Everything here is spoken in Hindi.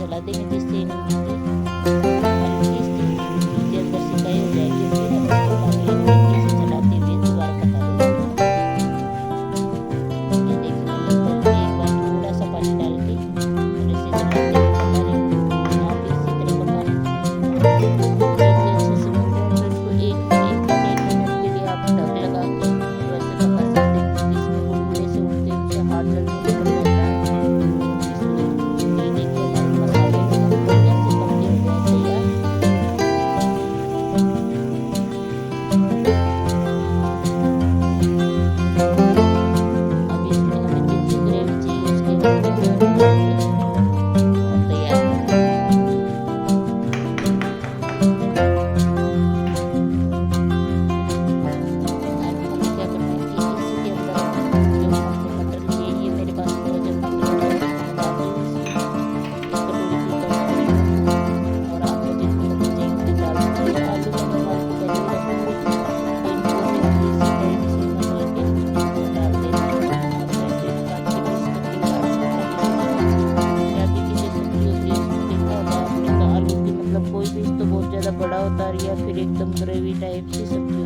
चला देंगे जिससे इनकी हल्की सी चीज़ें अंदर से फ्राई हो जाएगी। फिर हम इसको पानी हल्के से चलाते हुए दोबारा पका देंगे। ये देखिए लगभग एक बार थोड़ा सा पानी डाल के और इसे चलाते हुए पका रही हूँ। आप भी इसी तरह पका लें। जब ये अच्छे से भून जाए तो इसको 1 से 1 से 1.5 मिनट के लिए आप ढक लगा के वैसे पका सकते हैं, क्योंकि इसमें बुलबुले से उठते हैं, उससे हाथ जल्दी निकल जाता है। इसलिए ये देखिए हमारे मसाले एकदम बढ़िया से पके हो गए तैयार। अब इसमें हमें जितनी ग्रेवी चाहिए उसके अकॉर्डिंग पानी डाल के और तैयार कर लें। अब हमें क्या करना है कि इसी के अंदर जो हमने मटर लिए, ये मेरे पास फ्रोजन मटर है, मैं डाल रही हूँ इसमें। एक कटोरी फुल कर डाल रही हूँ और आपको जितनी मटर चाहिए उतनी डाल दीजिए। आलू मैंने आपको पहले ही रख दिए थे, तो इनको भी हम इसी तरीके से मसल के इसमें डाल देना है। आप चाहे तो काट के पीस करके भी डाल सकते हैं, या तीखी जो सब्जी होती है उसमें देखा होगा आपने, तो आलू की मतलब कोई भी तो बहुत ज़्यादा बड़ा होता है या फिर एकदम ग्रेवी टाइप की सब्जी